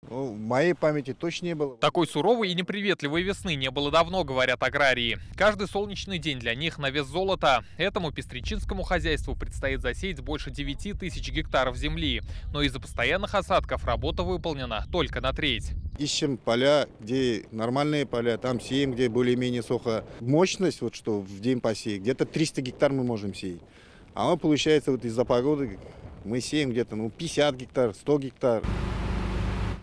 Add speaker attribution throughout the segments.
Speaker 1: Ну, в моей памяти точно не было.
Speaker 2: Такой суровой и неприветливой весны не было давно, говорят аграрии. Каждый солнечный день для них на вес золота. Этому пестричинскому хозяйству предстоит засеять больше 9 тысяч гектаров земли. Но из-за постоянных осадков работа выполнена только на треть.
Speaker 1: Ищем поля, где нормальные поля, там сеем, где более-менее сухо. Мощность, вот что в день посеять, где-то 300 гектар мы можем сеять. А вот получается вот из-за погоды мы сеем где-то 50 гектар, 100 гектар.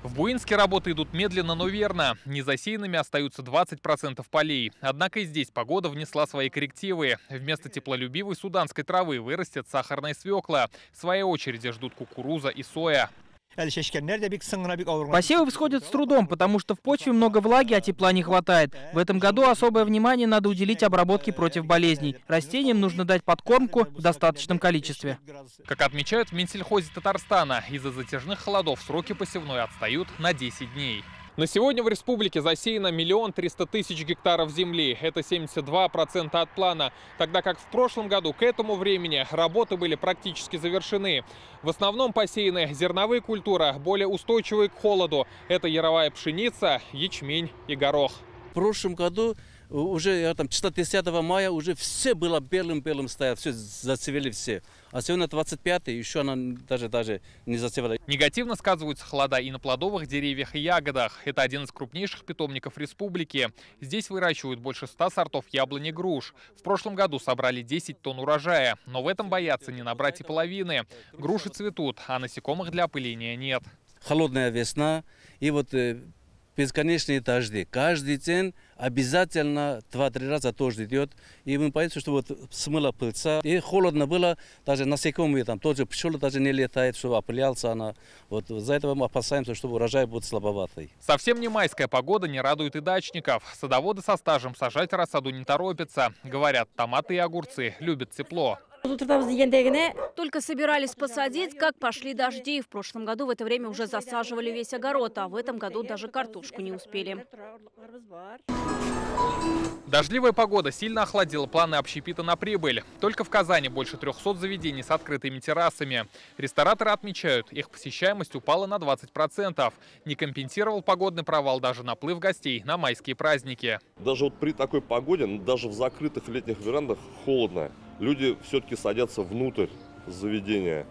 Speaker 2: В Буинске работы идут медленно, но верно. Незасеянными остаются 20% полей. Однако и здесь погода внесла свои коррективы. Вместо теплолюбивой суданской травы вырастет сахарная свекла. В своей очереди ждут кукуруза и соя.
Speaker 3: Посевы всходят с трудом, потому что в почве много влаги, а тепла не хватает. В этом году особое внимание надо уделить обработке против болезней. Растениям нужно дать подкормку в достаточном количестве.
Speaker 2: Как отмечают в Минсельхозе Татарстана, из-за затяжных холодов сроки посевной отстают на 10 дней. На сегодня в республике засеяно 1 300 000 гектаров земли. Это 72% от плана. Тогда как в прошлом году к этому времени работы были практически завершены. В основном посеяны зерновые культуры, более устойчивые к холоду. Это яровая пшеница, ячмень и горох.
Speaker 4: В прошлом году уже числа 10 мая уже все было белым стоят, все зацвели все. А сегодня 25-й, еще она даже не зацвела.
Speaker 2: Негативно сказываются холода и на плодовых деревьях и ягодах. Это один из крупнейших питомников республики. Здесь выращивают больше 100 сортов яблони и груш. В прошлом году собрали 10 тонн урожая. Но в этом боятся не набрать и половины. Груши цветут, а насекомых для опыления нет.
Speaker 4: Холодная весна и бесконечные дожди. Каждый день обязательно 2-3 раза дождь идет. И мы боимся, что смыло пыльца. И холодно было, даже насекомые, тоже пчелы даже не летает, чтобы опылялся она. За этого мы опасаемся, что урожай будет слабоватый.
Speaker 2: Совсем не майская погода не радует и дачников. Садоводы со стажем сажать рассаду не торопятся. Говорят, томаты и огурцы любят тепло.
Speaker 5: Только собирались посадить, как пошли дожди. В прошлом году в это время уже засаживали весь огород, а в этом году даже картошку не успели.
Speaker 2: Дождливая погода сильно охладила планы общепита на прибыль. Только в Казани больше 300 заведений с открытыми террасами. Рестораторы отмечают, их посещаемость упала на 20%. Не компенсировал погодный провал даже наплыв гостей на майские праздники.
Speaker 6: Даже при такой погоде, даже в закрытых летних верандах холодно. Люди все-таки садятся внутрь заведения.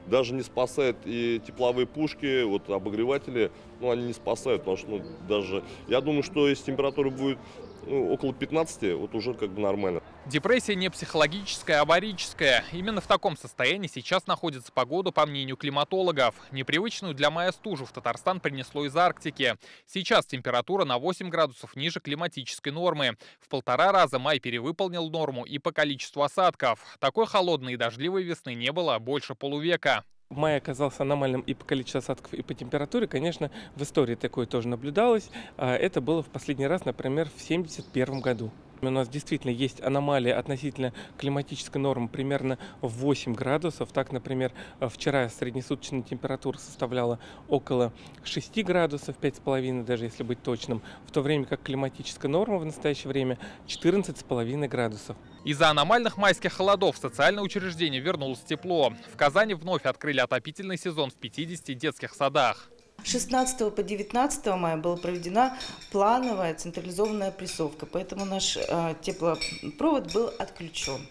Speaker 6: Даже не спасают и тепловые пушки, обогреватели, они не спасают, потому что даже, я думаю, что если температура будет около 15, уже нормально.
Speaker 2: Депрессия не психологическая, а барическая. Именно в таком состоянии сейчас находится погода, по мнению климатологов. Непривычную для мая стужу в Татарстан принесло из Арктики. Сейчас температура на 8 градусов ниже климатической нормы. В 1,5 раза май перевыполнил норму и по количеству осадков. Такой холодной и дождливой весны не было больше полувека.
Speaker 7: Май оказался аномальным и по количеству осадков, и по температуре. Конечно, в истории такое тоже наблюдалось. Это было в последний раз, например, в 1971 году. У нас действительно есть аномалия относительно климатической нормы примерно в 8 градусов. Так, например, вчера среднесуточная температура составляла около 6 градусов, 5,5 даже если быть точным, в то время как климатическая норма в настоящее время 14,5 градусов.
Speaker 2: Из-за аномальных майских холодов в социальное учреждение вернулось тепло. В Казани вновь открыли отопительный сезон в 50 детских садах.
Speaker 8: С 16 по 19 мая была проведена плановая централизованная прессовка, поэтому наш теплопровод был отключен.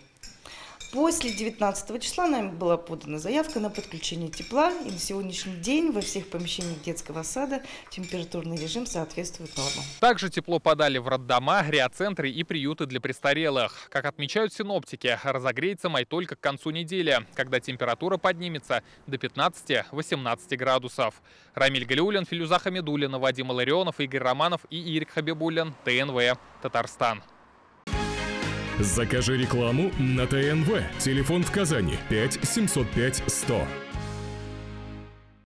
Speaker 8: После 19 числа нами была подана заявка на подключение тепла, и на сегодняшний день во всех помещениях детского сада температурный режим соответствует нормам.
Speaker 2: Также тепло подали в роддома, реацентры и приюты для престарелых. Как отмечают синоптики, разогреется май только к концу недели, когда температура поднимется до 15-18 градусов. Рамиль Галиуллин, Филюза Хамидуллина, Вадим Ларионов, Игорь Романов и Ирик Хабибуллин. ТНВ, Татарстан.
Speaker 9: Закажи рекламу на ТНВ. Телефон в Казани 5 705 100.